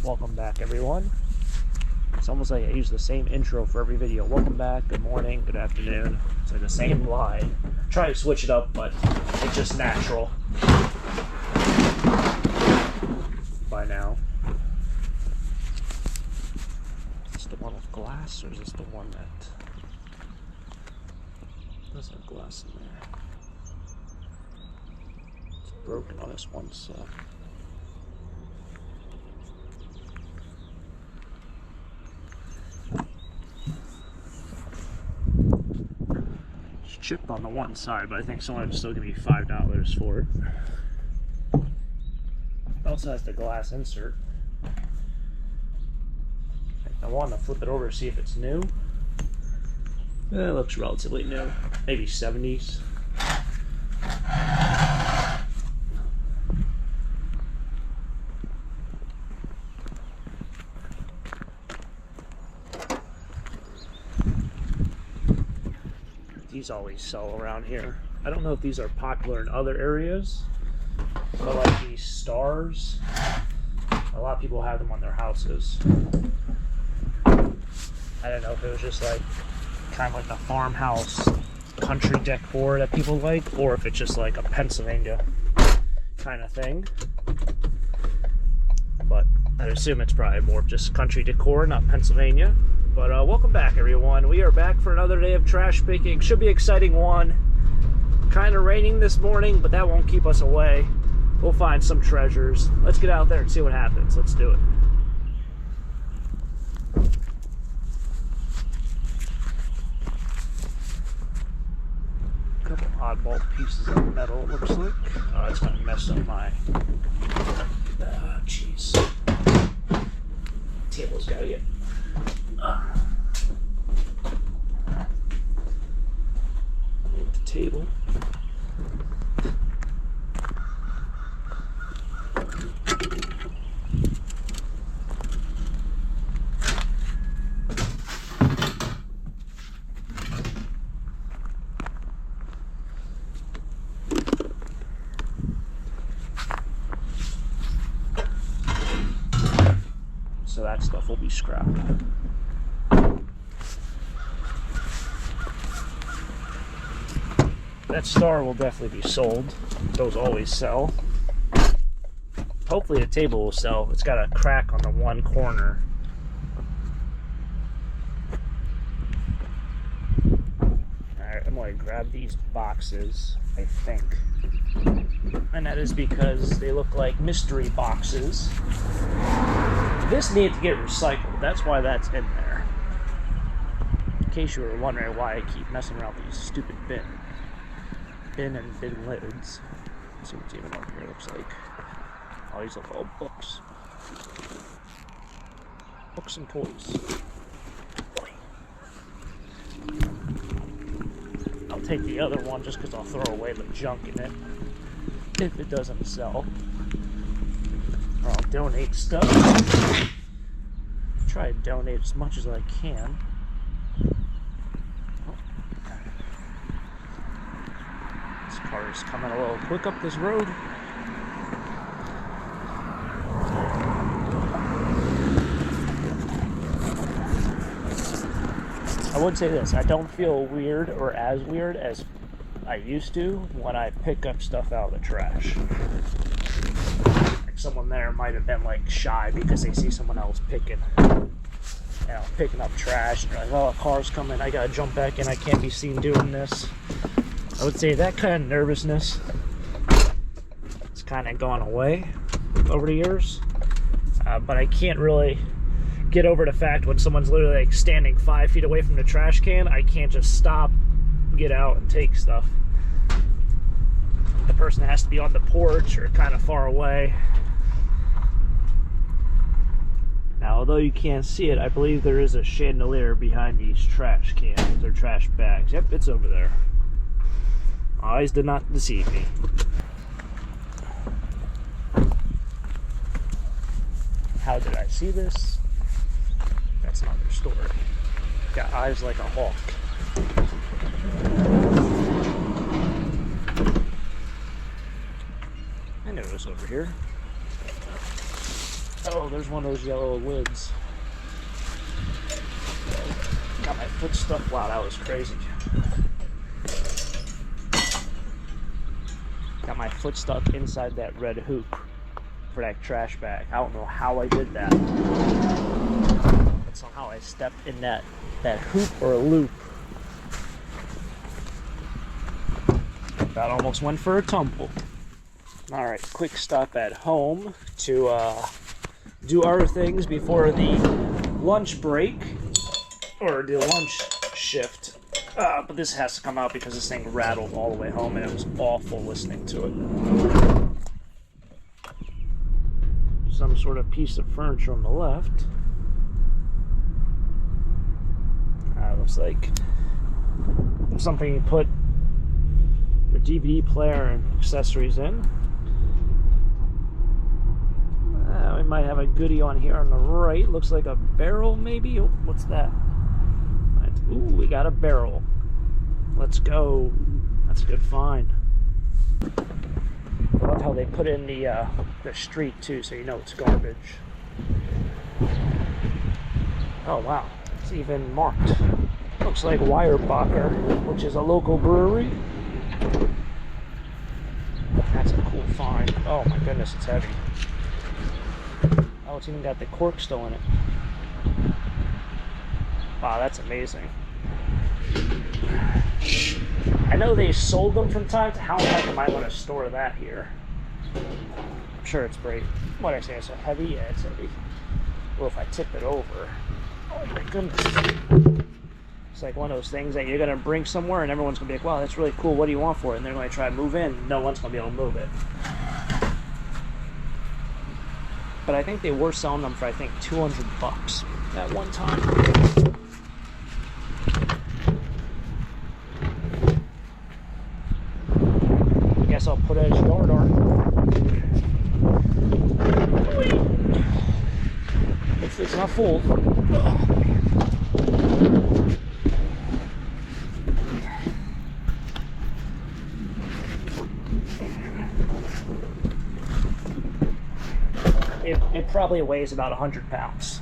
Welcome back, everyone. It's almost like I use the same intro for every video. Welcome back, good morning, good afternoon. It's like the same line. Try to switch it up, but it's just natural by now. Is this the one with glass, or is this the one that doesn't have glass in there? It's broken on this one, so. Chipped on the one side, but I think someone's still gonna be $5 for it. It also has the glass insert. I want to flip it over to see if it's new. It looks relatively new, maybe 70s. These always sell around here. I don't know if these are popular in other areas, but like these stars, a lot of people have them on their houses. I don't know if it was just like kind of like the farmhouse country decor that people like, or if it's just like a Pennsylvania kind of thing. But I assume it's probably more just country decor, not Pennsylvania. But welcome back, everyone. We are back for another day of trash picking. Should be an exciting one. Kind of raining this morning, but that won't keep us away. We'll find some treasures. Let's get out there and see what happens. Let's do it. A couple oddball pieces of metal, it looks like. Oh, it's gonna mess up my... jeez. Table's gotta get... move the table. So that stuff will be scrapped. That star will definitely be sold. Those always sell. Hopefully the table will sell. It's got a crack on the one corner. Alright, I'm going to grab these boxes, I think. And that is because they look like mystery boxes. This needs to get recycled. That's why that's in there. In case you were wondering why I keep messing around with these stupid bin and bin lids. Let's see what's even over here looks like. Oh, these look all books. Books and toys. I'll take the other one just because I'll throw away the junk in it if it doesn't sell. Or I'll donate stuff. Try to donate as much as I can. Cars coming a little quick up this road. I would say this, I don't feel weird or as weird as I used to when I pick up stuff out of the trash. Like someone there might have been like shy because they see someone else picking up trash and they're like, oh, a car's coming, I gotta jump back in, I can't be seen doing this. I would say that kind of nervousness has kind of gone away over the years, but I can't really get over the fact when someone's literally like standing 5 feet away from the trash can, I can't just stop, get out, and take stuff. The person has to be on the porch or kind of far away. Now, although you can't see it, I believe there is a chandelier behind these trash cans or trash bags. Yep, it's over there. Eyes did not deceive me. How did I see this? That's another story. Got eyes like a hawk. I know it was over here. Oh, there's one of those yellow lids. Got my foot stuck. Wow, that was crazy. Got my foot stuck inside that red hoop for that trash bag. I don't know how I did that. But somehow I stepped in that hoop or a loop. That almost went for a tumble. Alright, quick stop at home to do other things before the lunch break, or the lunch shift. But this has to come out because this thing rattled all the way home and it was awful listening to it. Some sort of piece of furniture on the left. Looks like something you put your DVD player and accessories in. We might have a goodie on here on the right. Looks like a barrel, maybe. Oh, what's that? Ooh, we got a barrel. Let's go. That's a good find. I love how they put in the street too, so you know it's garbage. Oh wow, it's even marked. Looks like Weyerbacher, which is a local brewery. That's a cool find. Oh my goodness, it's heavy. Oh, it's even got the cork still in it. Wow, that's amazing. I know they sold them from time to how the heck am I going to store that here? I'm sure it's great. What did I say? It's so heavy? Yeah, it's heavy. Well, if I tip it over, oh my goodness. It's like one of those things that you're going to bring somewhere and everyone's going to be like, wow, that's really cool. What do you want for it? And they're going to try to move in. No one's going to be able to move it. But I think they were selling them for, I think, $200 at one time. I guess I'll put it as yard art. Hopefully it's not full. It probably weighs about 100 pounds.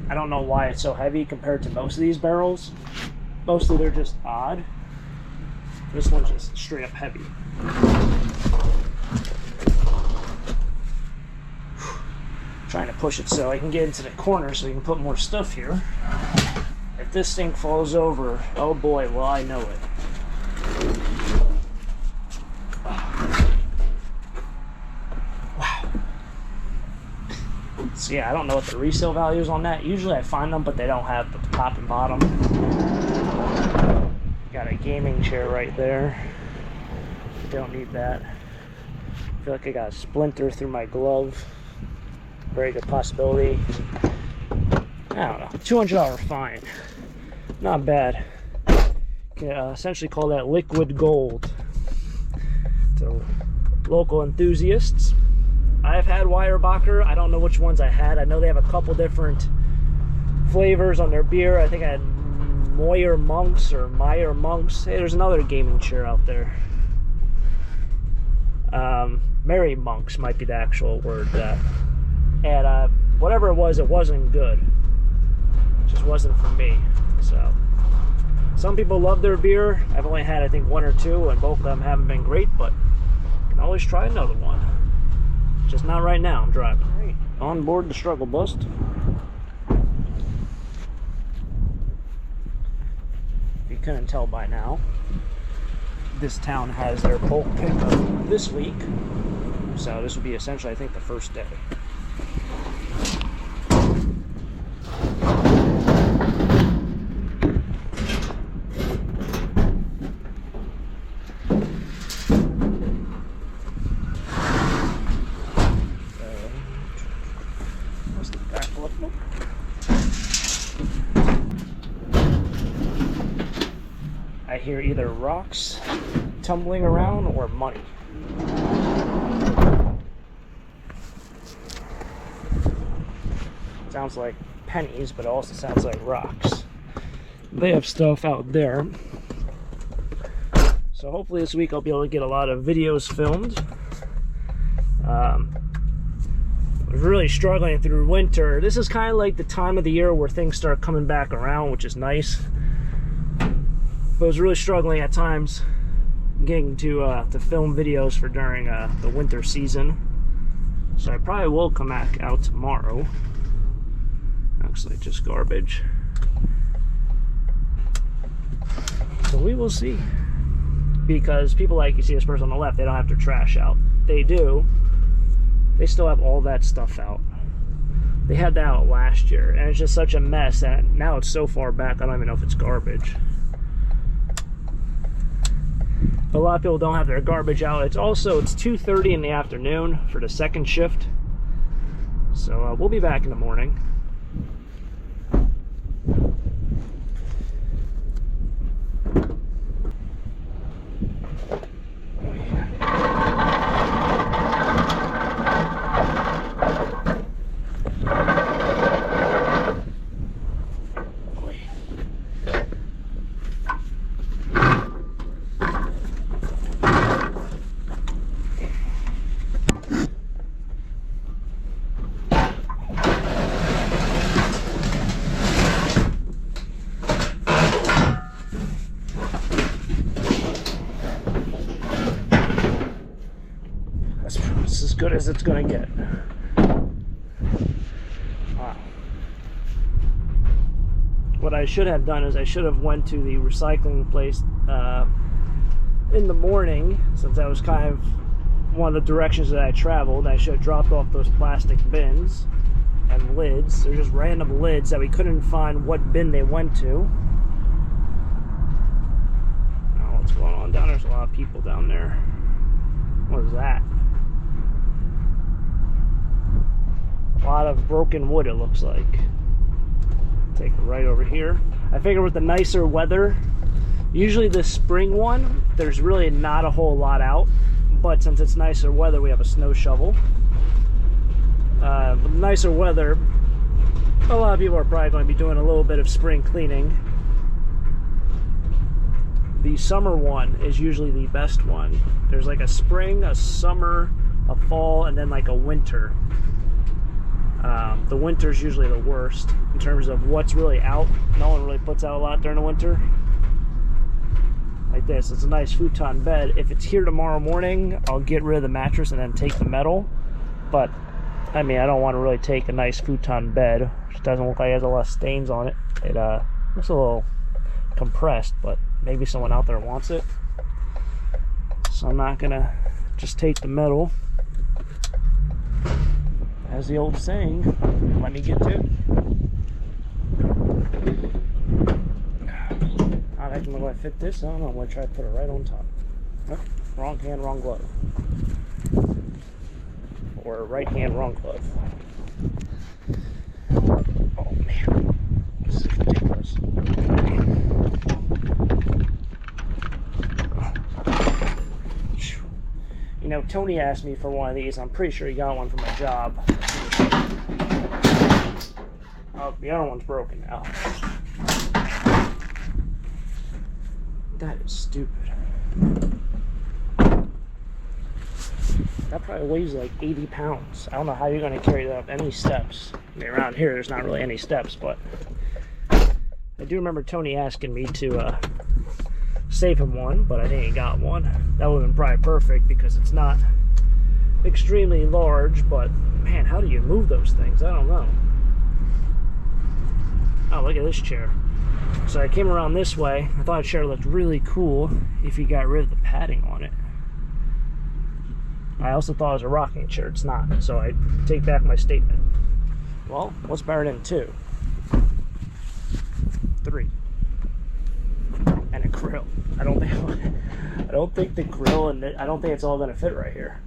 I don't know why it's so heavy compared to most of these barrels. Mostly they're just odd. This one's just straight up heavy. Trying to push it so I can get into the corner so we can put more stuff here. If this thing falls over, oh boy, will I know it. So yeah, I don't know what the resale value is on that. Usually I find them, but they don't have the top and bottom. Got a gaming chair right there. Don't need that. I feel like I got a splinter through my glove. Very good possibility. I don't know. $200 fine. Not bad. Can essentially call that liquid gold. So, local enthusiasts. I've had Weyerbacher. I don't know which ones I had. I know they have a couple different flavors on their beer. I think I had Meyer Monks. Hey, there's another gaming chair out there. Merry Monks might be the actual word. And whatever it wasn't good. It just wasn't for me. So, some people love their beer. I've only had, I think, one or two, and both of them haven't been great, but you can always try another one. Just not right now, I'm driving. Right. On board the struggle bus. If you couldn't tell by now, this town has their bulk pickup this week. So this will be essentially, I think, the first day. I hear either rocks tumbling around or money. Sounds like pennies, but it also sounds like rocks. They have stuff out there. So hopefully this week I'll be able to get a lot of videos filmed. really struggling through winter. This is kind of like the time of the year where things start coming back around, which is nice. But I was really struggling at times getting to film videos for during the winter season. So I probably will come back out tomorrow. Looks like just garbage. So we will see. Because people like, you see this person on the left, they don't have their trash out. They do. They still have all that stuff out. They had that out last year, and it's just such a mess that now it's so far back, I don't even know if it's garbage. But a lot of people don't have their garbage out. It's 2:30 in the afternoon for the second shift. So we'll be back in the morning. That's as good as it's gonna get. Wow. What I should have done is I should have went to the recycling place in the morning, since that was kind of one of the directions that I traveled. I should have dropped off those plastic bins and lids. They're just random lids that we couldn't find what bin they went to. Oh, what's going on down there? There's a lot of people down there. What is that? A lot of broken wood, it looks like. Take it right over here. I figure with the nicer weather, usually the spring one, there's really not a whole lot out, but since it's nicer weather, we have a snow shovel. With nicer weather, a lot of people are probably going to be doing a little bit of spring cleaning. The summer one is usually the best one. There's like a spring, a summer, a fall, and then like a winter. The winter's usually the worst in terms of what's really out. No one really puts out a lot during the winter. Like this, it's a nice futon bed. If it's here tomorrow morning, I'll get rid of the mattress and then take the metal. But, I mean, I don't want to really take a nice futon bed, which doesn't look like it has a lot of stains on it. It looks a little compressed, but maybe someone out there wants it. So I'm not gonna just take the metal. As the old saying, let me get to it. I don't know if I fit this. I don't know. I'm going to try to put it right on top. Oh, wrong hand, wrong glove. Or right hand, wrong glove. Oh, man. This is ridiculous. You know, Tony asked me for one of these. I'm pretty sure he got one for my job. Oh, the other one's broken now. That is stupid. That probably weighs like 80 pounds. I don't know how you're going to carry that up any steps. I mean, around here, there's not really any steps, but I do remember Tony asking me to save him one, but I think he got one. That would have been probably perfect because it's not extremely large, but man, how do you move those things? I don't know. Oh, look at this chair. So I came around this way. I thought a chair looked really cool if you got rid of the padding on it. I also thought it was a rocking chair. It's not. So I take back my statement. Well, what's better than 2? 3. And a grill. I don't think the grill and I don't think it's all gonna fit right here.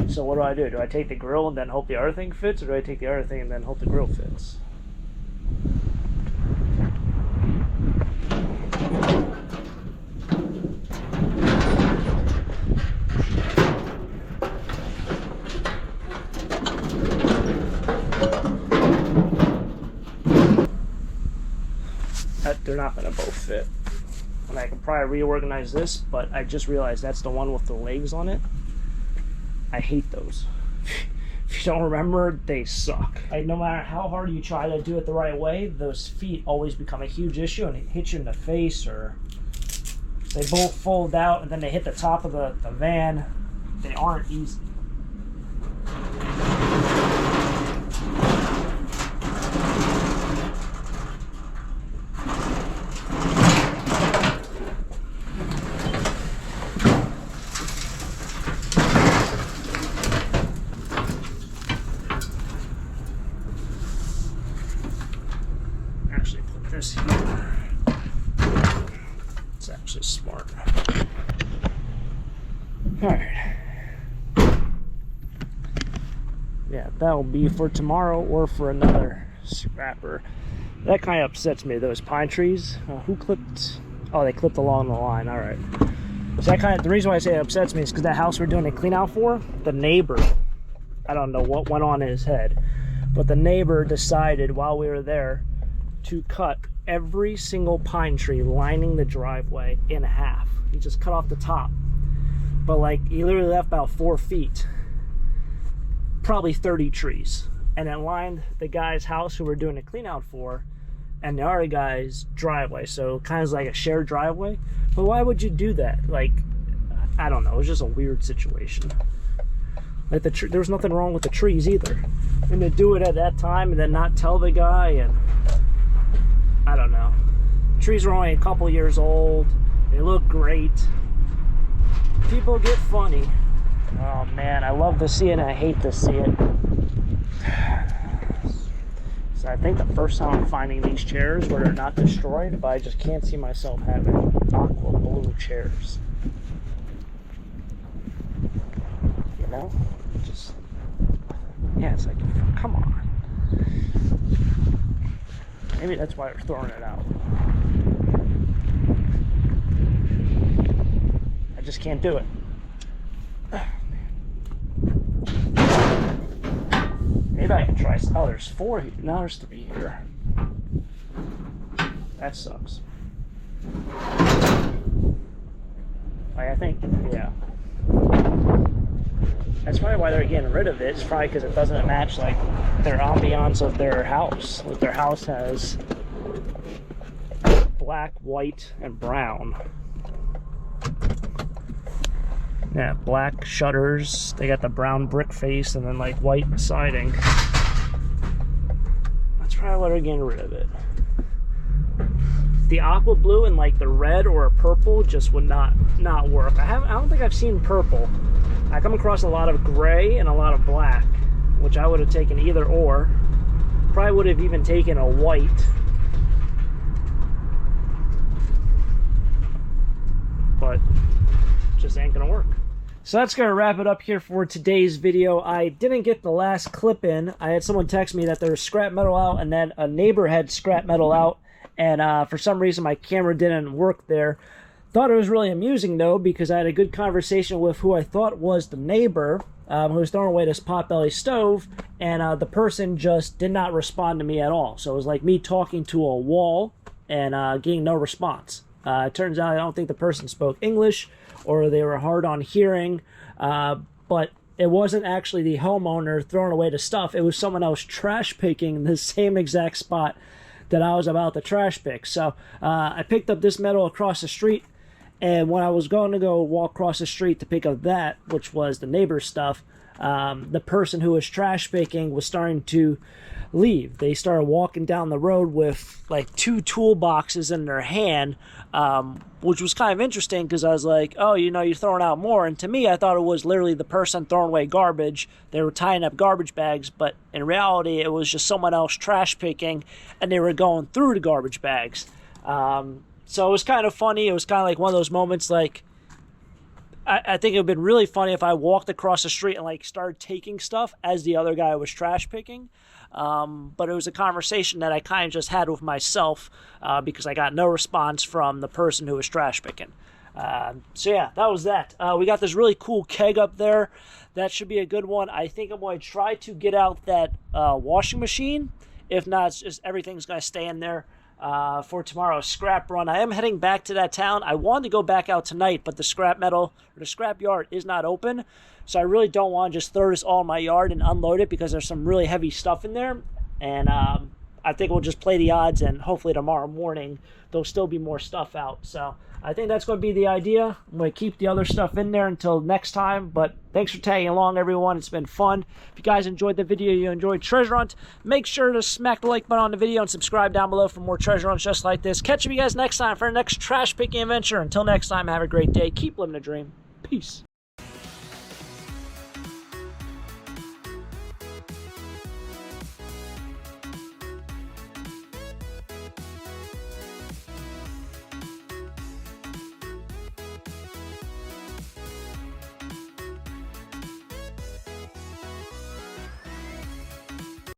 So what do? Do I take the grill and then hope the other thing fits, or do I take the other thing and then hope the grill fits? They're not gonna both fit. And I can probably reorganize this, but I just realized that's the one with the legs on it. I hate those. If you you don't remember, they suck. Like, no matter how hard you try to do it the right way, those feet always become a huge issue and it hits you in the face, or they both fold out and then they hit the top of the van. They aren't easy. This here. It's actually smart. Alright. Yeah, that'll be for tomorrow or for another scrapper. That kind of upsets me, those pine trees. Who clipped? Oh, they clipped along the line. Alright. So that kind of, the reason why I say it upsets me is because that house we're doing a clean out for, the neighbor, I don't know what went on in his head, but the neighbor decided while we were there to cut every single pine tree lining the driveway in half. He just cut off the top, but like he literally left about 4 feet, probably 30 trees, and it lined the guy's house who we're doing a clean out for and the other guy's driveway, so kind of like a shared driveway. But why would you do that? Like, I don't know, it was just a weird situation. Like there was nothing wrong with the trees either, and to do it at that time and then not tell the guy, and I don't know. Trees are only a couple years old. They look great. People get funny. Oh man, I love to see it and I hate to see it. So I think the first time I'm finding these chairs where they're not destroyed, but I just can't see myself having aqua blue chairs. You know? Just, yeah, it's like, come on. Maybe that's why they're throwing it out. I just can't do it. Maybe I can try. Oh, there's 4 here. Now there's 3 here. That sucks. Like, I think, yeah. That's probably why they're getting rid of it. It's probably because it doesn't match like their ambiance of their house. Like their house has black, white, and brown. Yeah, black shutters. They got the brown brick face and then like white siding. That's probably why they're getting rid of it. The aqua blue and like the red or a purple just would not work. I don't think I've seen purple. I come across a lot of gray and a lot of black, which I would have taken either or. Probably would have even taken a white. But just ain't gonna work. So that's gonna wrap it up here for today's video. I didn't get the last clip in. I had someone text me that there was scrap metal out and then a neighbor had scrap metal out, and for some reason my camera didn't work there. Thought it was really amusing though, because I had a good conversation with who I thought was the neighbor who was throwing away this potbelly stove, and the person just did not respond to me at all. So it was like me talking to a wall and getting no response. It turns out I don't think the person spoke English or they were hard on hearing, but it wasn't actually the homeowner throwing away the stuff. It was someone else trash picking the same exact spot that I was about to trash pick. So I picked up this metal across the street, and when I was going to go walk across the street to pick up that, which was the neighbor's stuff, the person who was trash picking was starting to leave. They started walking down the road with like 2 toolboxes in their hand, which was kind of interesting because I was like, oh, you know, you're throwing out more. And to me, I thought it was literally the person throwing away garbage. They were tying up garbage bags, but in reality, it was just someone else trash picking, and they were going through the garbage bags. So it was kind of funny. It was kind of like one of those moments, like, I think it would have been really funny if I walked across the street and like started taking stuff as the other guy was trash picking. But it was a conversation that I kind of just had with myself because I got no response from the person who was trash picking. So yeah, that was that. We got this really cool keg up there. That should be a good one. I think I'm going to try to get out that washing machine. If not, it's just everything's going to stay in there. for tomorrow's scrap run. I am heading back to that town. I wanted to go back out tonight, but the scrap yard is not open. So I really don't want to just throw this all in my yard and unload it because there's some really heavy stuff in there. And I think we'll just play the odds, and hopefully tomorrow morning there'll still be more stuff out. So I think that's going to be the idea. I'm going to keep the other stuff in there until next time. But thanks for tagging along, everyone. It's been fun. If you guys enjoyed the video, you enjoyed Treasure Hunt, make sure to smack the like button on the video and subscribe down below for more treasure hunts just like this. Catch you guys next time for our next trash picking adventure. Until next time, have a great day. Keep living the dream. Peace.